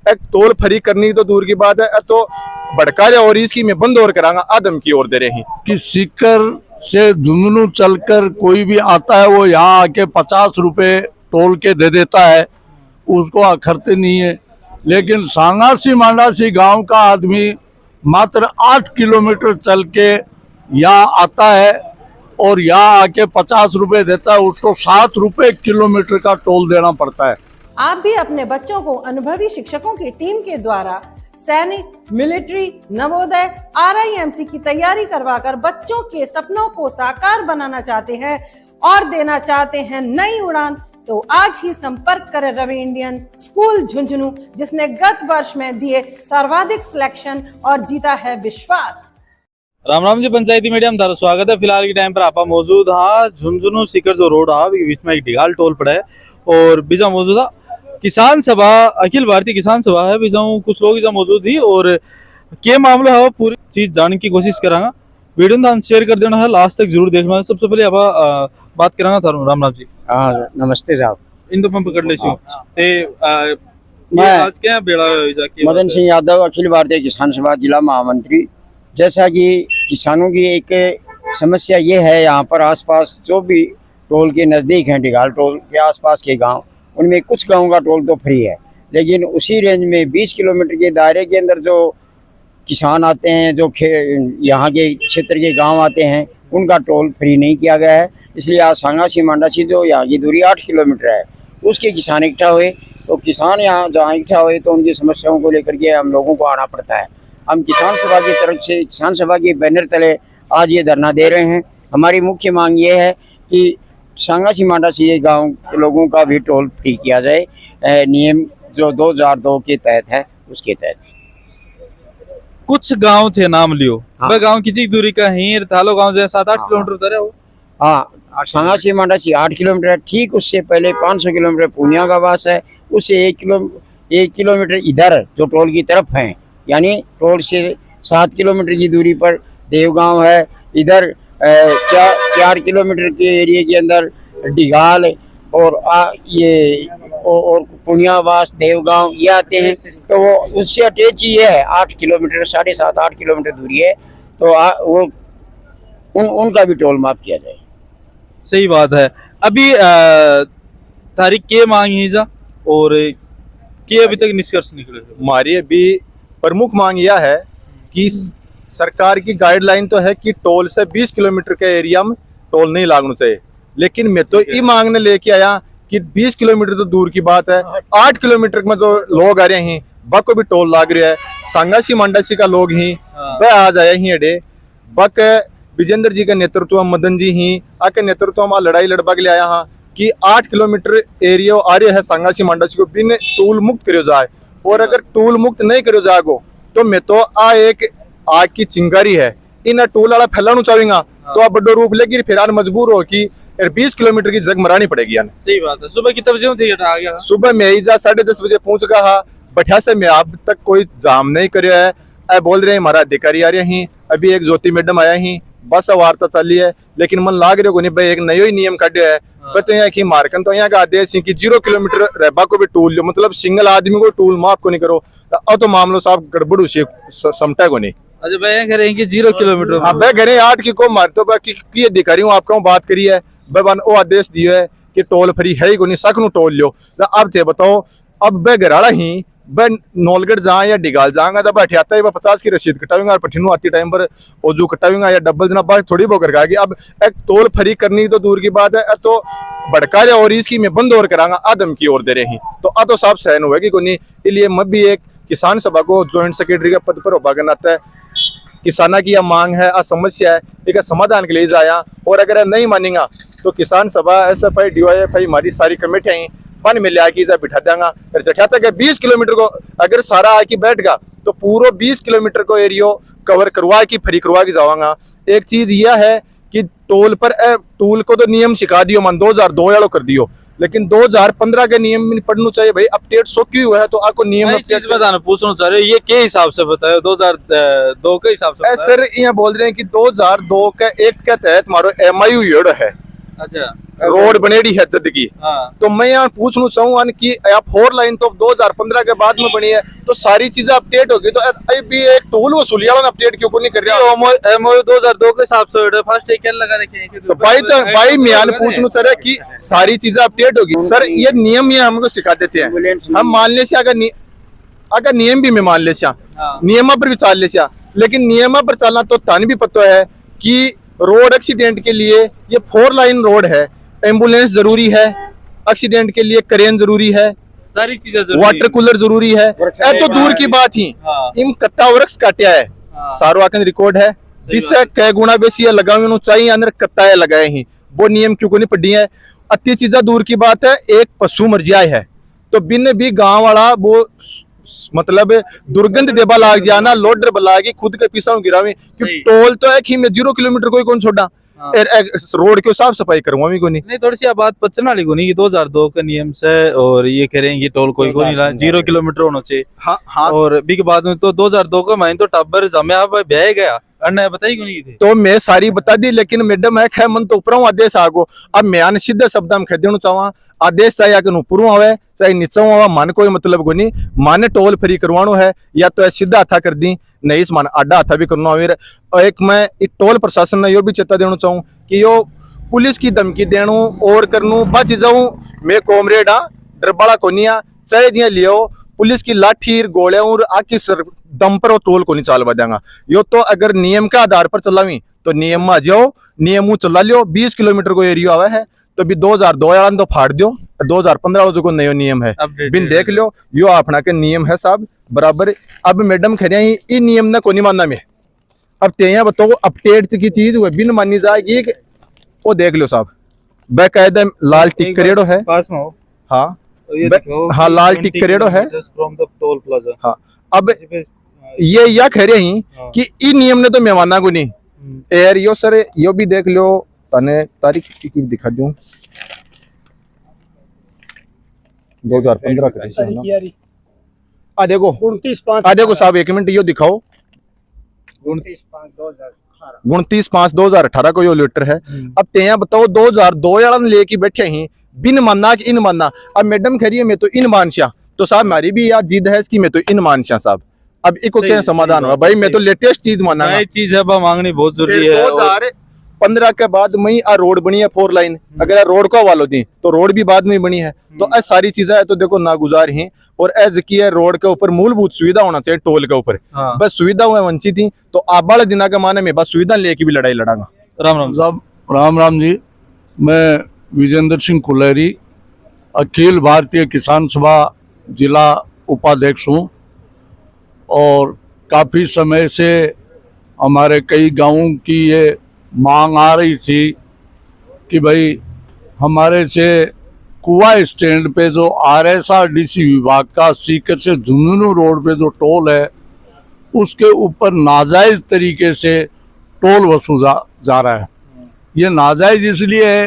एक toll free करनी तो दूर की बात है, तो भड़का रहे और इसकी मैं बंद और करांगा आदम की ओर दे रहे हैं कि सीकर से झुंझुनू चलकर कोई भी आता है वो यहाँ आके 50 रुपए टोल के दे देता है, उसको अखरते नहीं है। लेकिन सांगासी मांडासी गांव का आदमी मात्र 8 किलोमीटर चल के यहाँ आता है और यहाँ आके 50 रुपए देता है, उसको 7 रुपए किलोमीटर का टोल देना पड़ता है। आप भी अपने बच्चों को अनुभवी शिक्षकों की टीम के द्वारा सैनिक, मिलिट्री, नवोदय, RIMC की तैयारी करवाकर बच्चों के सपनों को साकार बनाना चाहते हैं और देना चाहते हैं नई उड़ान, तो आज ही संपर्क करें रवि इंडियन स्कूल झुंझुनू, जिसने गत वर्ष में दिए सर्वाधिक सिलेक्शन और जीता है विश्वास। राम राम जी, पंचायती मीडिया में थारा स्वागत है। फिलहाल के टाइम पर आप मौजूद हाँ झुंझुनू सीकर जो रोड हाँ बीच में एक ढिगाल टोल पड़ा है और बीजा मौजूद है किसान सभा, अखिल भारतीय किसान सभा है। बीजा कुछ लोग इजा मौजूद ही और क्या मामला है पूरी चीज जानने की कोशिश करांगा। वीडियो में शेयर कर देना है, लास्ट तक जरूर देखना है। सबसे पहले आप बात कराना था राम राम जी। हाँ नमस्ते साहब। इन तो मैं पकड़ ले मैं आज क्या बेड़ा मदन सिंह यादव, अखिल भारतीय किसान सभा जिला महामंत्री। जैसा कि किसानों की एक समस्या ये है, यहाँ पर आसपास जो भी टोल के नज़दीक हैं, ढिगाल टोल के आसपास के गांव, उनमें कुछ गाँव का टोल तो फ्री है, लेकिन उसी रेंज में 20 किलोमीटर के दायरे के अंदर जो किसान आते हैं, जो यहाँ के क्षेत्र के गांव आते हैं, उनका टोल फ्री नहीं किया गया है। इसलिए आज सांगासी मांडासी जो यहाँ की दूरी 8 किलोमीटर है, उसके किसान इकट्ठा हुए। तो किसान यहाँ जहाँ इकट्ठा हुए तो उनकी समस्याओं को लेकर के हम लोगों को आना पड़ता है। हम किसान सभा की तरफ से, किसान सभा के बैनर तले आज ये धरना दे रहे हैं। हमारी मुख्य मांग ये है कि सांगासी मांडासी ये गाँव के लोगों का भी टोल फ्री किया जाए, नियम जो 2002 के तहत है उसके तहत। कुछ गांव थे, नाम लियो। हाँ। वह गांव कितनी दूरी का है? तालो गांव जो 7-8 किलोमीटर उधर है वो। हाँ, सांगासी मांडासी 8 किलोमीटर है। ठीक उससे पहले 500 किलोमीटर पूनिया का वास है। उससे 1 किलोमीटर इधर जो टोल की तरफ है, यानी टोल से 7 किलोमीटर की दूरी पर देवगांव है। इधर 4 किलोमीटर के एरिया के अंदर ढिगाल और ये और पुनियावास, देवगांव ये आते हैं। तो वो उससे अटैच ही है, 8 किलोमीटर 7.5-8 किलोमीटर दूरी है। तो वो उनका भी टोल माफ किया जाए। सही बात है। अभी तारीख के मांग ही जा और के अभी तक निष्कर्ष निकले? हमारी अभी प्रमुख मांग यह है कि सरकार की गाइडलाइन तो है कि टोल से 20 किलोमीटर के एरिया में टोल नहीं लागना चाहिए, लेकिन मैं तो ये मांगने लेके आया कि 20 किलोमीटर तो दूर की बात है, 8 किलोमीटर में जो लोग आ रहे हैं बक को भी टोल लाग रहा है। सांगासी मांडासी का लोग ही वह आ जाए ही अडे बक विजेंद्र जी के नेतृत्व, मदन जी ही आके नेतृत्व में लड़ाई लड़बा के लिए आया हाँ कि 8 किलोमीटर एरिया आ रहा है सांगासी मांडासी को बिन टूल मुक्त करो जाए। और अगर टूल मुक्त नहीं करो जाएगो तो मैं तो एक आग की चिंगारी है, इन टूल वाला फैलाना चाहूंगा तो आप बड़ो रूप लेगी, फिर आने मजबूर हो कि 20 किलोमीटर की जग मरानी पड़ेगी। सही बात है। सुबह कितने बजे थे आ गया? सुबह मैं ही जा 10:30 बजे पहुंच गया। बैठा से मैं अब तक कोई जाम नहीं करो है। बोल रहे हैं हमारा अधिकारी आ रहे हैं, अभी एक ज्योति मैडम आया ही, बस वार्ता चली है, लेकिन मन लाग रहे को नहीं भाई एक नयो ही नियम काढ़ो है। तो यहाँ की मार्कन तो यहाँ का आदेश है कि 0 किलोमीटर रहबा को भी टूल लो, मतलब सिंगल आदमी को टूल माफ को नहीं करो। अब तो मामलो साहब गड़बड़ उसी समटा को नहीं। अच्छा भाई कह रहे हैं कि 0 किलोमीटर। अब मैं घरे 8 की को मारते हो कि अधिकारी हूँ आपका बात करी है, वो आदेश दियो है कि टोल फ्री है ही को नहीं, सकनू टोल लो। अब थे बताओ, अब वह घराड़ा ही वह नौलगढ़ जहाँ या डिगाल जाऊंगा तब अठहत्तर या 50 की रसीद कटाऊंगा और पठिनू आती टाइम पर ओजू कटाऊंगा या डबल दिन बाद थोड़ी बहुत करके अब एक टोल फ्री करनी तो दूर की बात है, तो भड़का रहे और इसकी मैं बंद और करांगा आदम की ओर दे रहे हैं। तो तो साहब सहन होगी को नहीं। इसलिए मैं भी एक किसान सभा को ज्वाइंट सेक्रेटरी के पद पर होगा करना है। किसाना की यह मांग है, समस्या है, एक समाधान के लिए जाया। और अगर नहीं मानेगा तो किसान सभा, SFI, DYFI हमारी सारी कमेटियां ही बन में आके जा बिठा देंगा। फिर जठा तक 20 किलोमीटर को अगर सारा आके बैठगा तो पूरा 20 किलोमीटर को एरिया कवर करवा के फ्री करवा के जाऊंगा। एक चीज यह है कि टोल पर टूल को तो नियम सिखा दियो, मन 2002 वालों कर दियो, लेकिन 2015 के नियम में पढ़ना चाहिए भाई। अपडेट सो क्यों हुआ है तो आपको नियम चीज बताना पूछना चाह रहे हो, ये के हिसाब से बताओ? 2002 के हिसाब से सर यहाँ बोल रहे हैं कि 2002 के एक्ट के तहत मारो MIU है। अच्छा रोड बनेड़ी है जद की। हाँ तो मैं यहाँ पूछना चाहूँ कि आप 4 लाइन तो 2015 के बाद में बनी है, तो सारी चीजें अपडेट होगी, तो अभी भी एक टोल वसूली वाला अपडेट क्यों नहीं कर रहा? एमओयू 2002 के हिसाब से फास्ट टैग क्या लगा रखे हैं? तो भाई मैं पूछना चाह रहा कि सारी चीजें अपडेट होगी सर, ये नियम ये हमको सिखा देते हैं। हम मान ले से अगर नियम भी मैं मान ले नियम पर भी चाल ले, लेकिन नियम पर चलना तो तन भी पता है कि रोड एक्सीडेंट के लिए ये 4 लाइन रोड है, एम्बुलेंस जरूरी है, एक्सीडेंट के लिए क्रेन जरूरी है, सारी चीजें जरूरी वाटर कूलर जरूरी है। ए तो दूर की बात ही इन कत्ता वृक्ष काटिया है, सारो आकन रिकॉर्ड है, इससे कई गुना बेसी लगावे चाहिए अंदर कत्ता लगाए ही, वो नियम क्यों नहीं पड़ी है? अति चीजा दूर की बात है, एक पशु मर जाए है तो बिन भी गांव वाला वो मतलब दुर्गंध देबा लाग जाना, लोडर बला के खुद के पीछा गिरावे, क्योंकि टोल तो है कि मैं 0 किलोमीटर कोई कौन छोड़ा रोड की साफ सफाई करूंगा को नहीं। थोड़ी सी बात पचना वाली को नहीं कि 2002 का नियम से और ये कह रहे हैं कि टोल कोई को नहीं ला 0 किलोमीटर होना चाहिए। हाँ और भी के बाद में तो 2002 का महीने तो टब्बर जमे आप ब्याह गया अन्य बताई क्यों नहीं थी? तो मैं सारी बता दी, लेकिन मैडम है खे मन तो ऊपर आदेश आगो। अब मैं सीधे शब्द में कह देना चाहवा, आदेश चाहे आगे ऊपर आवे चाहे नीचे आवा, मन कोई मतलब को नहीं, माने टोल फ्री करवानो है या तो सीधा हाथा कर दी, नहीं इस मान आडा हाथा भी करना हो। एक मैं टोल प्रशासन ने यो भी चेता देना चाहूँ कि यो पुलिस की धमकी देणु और करनू बच जाऊं, मैं कॉमरेड हाँ, डरबाड़ा को नहीं चाहे दिया लियो पुलिस की लाठी गोले और आकी सर दम पर टोल को नहीं चालवा देंगा। यो तो अगर नियम के आधार पर चलावी तो नियम में आ जाओ, नियम चला लियो, 20 किलोमीटर को एरिया आवा है तो भी 2002 वाला तो फाड़ दियो, 2015 वाला जो नयो नियम है बिन देख लियो, यो अपना के नियम है साहब बराबर। अब मैडम खरिया ही नियम ने को नहीं मानना मैं, अब तेया बताओ अपडेट की चीज हुए बिन मानी जाएगी, वो देख लो साहब बेकायदा लाल टिक करेड़ो है पास में हो। हाँ ये दिखाओ, हाँ लाल टिक करेड़ो है। From the toll plaza. हाँ अब ये या कह रहे ही कि ई नियम ने तो मैं माना को नहीं यार, यो सर यो भी देख लो, तने तारीख की दिखा दूं 2015 का आ देखो 29/5 साहब, 1 मिनट यो दिखाओ 29/5/2018 को यो लेटर है। अब तेया बताओ 2002 वाला लेके बैठे ही बिन मानना कि इन मानना। अब मैडम कह रही है मैं तो इन मानशा, तो साहब हमारी भी याद जिद है कि मैं तो इन मानशा साहब। अब इको क्या समाधान हुआ भाई, मैं तो लेटेस्ट चीज माना, चीज है मांगनी बहुत जरूरी है। 2015 के बाद में आ रोड बनी है 4 लाइन, अगर रोड को हवालो दी तो रोड भी बाद में बनी है, तो ऐसी सारी चीजें है तो देखो नागुजार ही। और एज की है रोड के ऊपर मूलभूत सुविधा होना चाहिए टोल के ऊपर, बस सुविधा हुए वंचित थी, तो आप वाले दिना के माने में बस सुविधा लेके भी लड़ाई लड़ांगा। राम राम साहब, राम राम जी। मैं विजेंद्र सिंह कुलेरी, अखिल भारतीय किसान सभा जिला उपाध्यक्ष हूँ, और काफ़ी समय से हमारे कई गांवों की ये मांग आ रही थी कि भाई हमारे से कुआ स्टैंड पे जो RSRDC विभाग का सीकर से झुंझुनू रोड पे जो टोल है उसके ऊपर नाजायज़ तरीके से टोल वसूला जा रहा है। ये नाजायज़ इसलिए है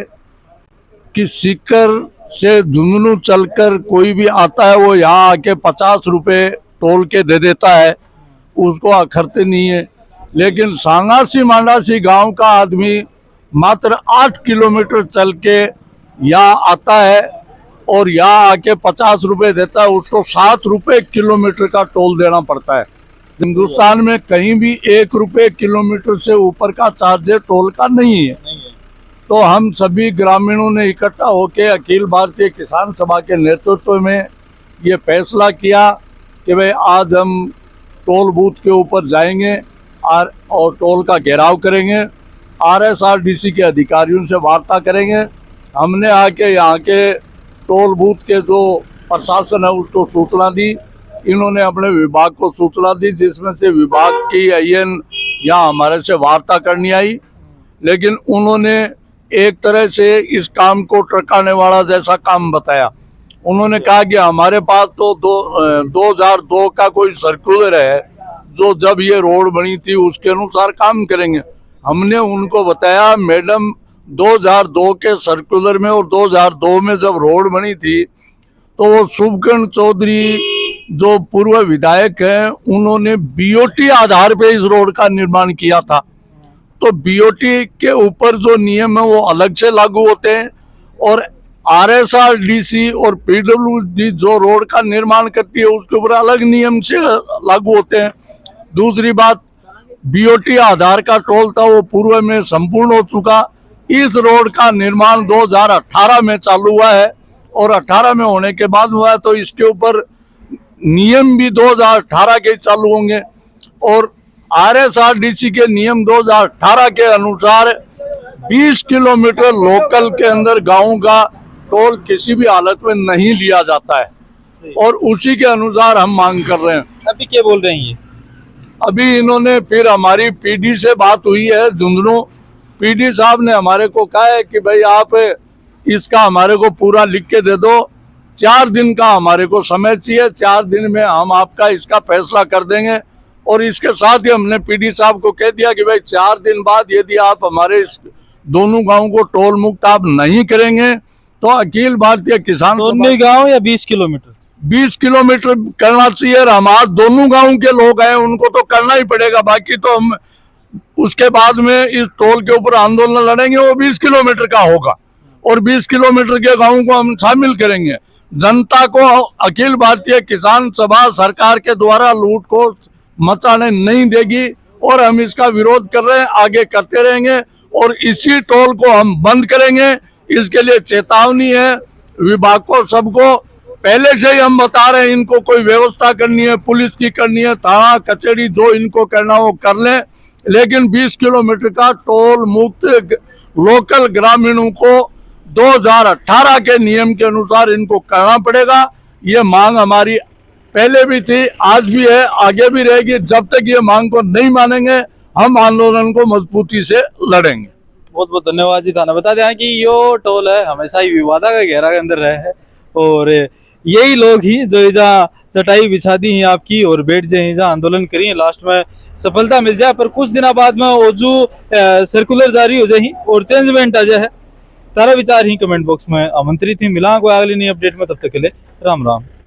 कि सीकर से झुंझुनू चलकर कोई भी आता है वो यहाँ आके 50 रुपये टोल के दे देता है, उसको अखरते नहीं है। लेकिन सांगासी मांडासी गांव का आदमी मात्र 8 किलोमीटर चल के यहाँ आता है और यहाँ आके 50 रुपये देता है, उसको 7 रुपये किलोमीटर का टोल देना पड़ता है। हिंदुस्तान में कहीं भी 1 रुपये किलोमीटर से ऊपर का चार्ज टोल का नहीं है। तो हम सभी ग्रामीणों ने इकट्ठा होकर अखिल भारतीय किसान सभा के नेतृत्व में ये फैसला किया कि भाई आज हम टोल बूथ के ऊपर जाएंगे और टोल का घेराव करेंगे, RSRDC के अधिकारियों से वार्ता करेंगे। हमने आके यहाँ के टोल बूथ के जो प्रशासन है उसको सूचना दी, इन्होंने अपने विभाग को सूचना दी, जिसमें से विभाग की IN यहाँ हमारे से वार्ता करनी आई, लेकिन उन्होंने एक तरह से इस काम को टरकाने वाला जैसा काम बताया। उन्होंने कहा कि हमारे पास तो 2002 का कोई सर्कुलर है जो जब ये रोड बनी थी उसके अनुसार काम करेंगे। हमने उनको बताया मैडम 2002 के सर्कुलर में और 2002 में जब रोड बनी थी तो वो शुभकर्ण चौधरी जो पूर्व विधायक हैं उन्होंने BOT आधार पे इस रोड का निर्माण किया था, तो बीओटी के ऊपर जो नियम है वो अलग से लागू होते हैं, और आरएसआरडीसी और पीडब्ल्यूडी जो रोड का निर्माण करती है उसके ऊपर अलग नियम से लागू होते हैं। दूसरी बात, बीओटी आधार का टोल था वो पूर्व में संपूर्ण हो चुका। इस रोड का निर्माण 2018 में चालू हुआ है, और 18 में होने के बाद हुआ है, तो इसके ऊपर नियम भी 2018 के चालू होंगे। और आरएसआरडीसी के नियम 2018 के अनुसार 20 किलोमीटर लोकल के अंदर गांव का टोल किसी भी हालत में नहीं लिया जाता है, और उसी के अनुसार हम मांग कर रहे हैं। अभी क्या बोल रहे हैं ये? अभी इन्होंने फिर हमारी पीडी से बात हुई है झुंझुनू, पीडी साहब ने हमारे को कहा है कि भाई आप इसका हमारे को पूरा लिख के दे दो, 4 दिन का हमारे को समय चाहिए, 4 दिन में हम आपका इसका फैसला कर देंगे। और इसके साथ ही हमने पीडी साहब को कह दिया कि भाई 4 दिन बाद यदि आप हमारे दोनों गांव को टोल मुक्त आप नहीं करेंगे तो अखिल भारतीय किसान दोनों गांव या 20 किलोमीटर? 20 किलोमीटर करना चाहिए। और हमारे दोनों गांव के लोग हैं उनको तो करना ही पड़ेगा, बाकी तो हम उसके बाद में इस टोल के ऊपर आंदोलन लड़ेंगे, वो 20 किलोमीटर का होगा, और 20 किलोमीटर के गांव को हम शामिल करेंगे। जनता को अखिल भारतीय किसान सभा सरकार के द्वारा लूट को मचाने नहीं देगी, और हम इसका विरोध कर रहे हैं, आगे करते रहेंगे, और इसी टोल को हम बंद करेंगे। इसके लिए चेतावनी है विभाग को, सबको पहले से ही हम बता रहे हैं, इनको कोई व्यवस्था करनी है, पुलिस की करनी है, थाना कचहरी जो इनको करना वो कर लें, लेकिन 20 किलोमीटर का टोल मुक्त लोकल ग्रामीणों को 2018 के नियम के अनुसार इनको करना पड़ेगा। ये मांग हमारी पहले भी थी, आज भी है, आगे भी रहेगी। जब तक ये मांग को नहीं मानेंगे हम आंदोलन को मजबूती से लड़ेंगे। बहुत बहुत धन्यवाद जी। थाना बता दें कि यो टोल है हमेशा ही विवादा का घेरा के अंदर रहे है, और यही लोग ही जो जहाँ चटाई बिछा दी है आपकी और बैठ जाए जहाँ आंदोलन करिए, लास्ट में सफलता मिल जाए, पर कुछ दिनों बाद में वो जो सर्कुलर जारी हो जाए और चेंजमेंट आ जाए। तारा विचार ही कमेंट बॉक्स में आमंत्रित ही। मिला कोई अगली नई अपडेट में, तब तक के लिए राम राम।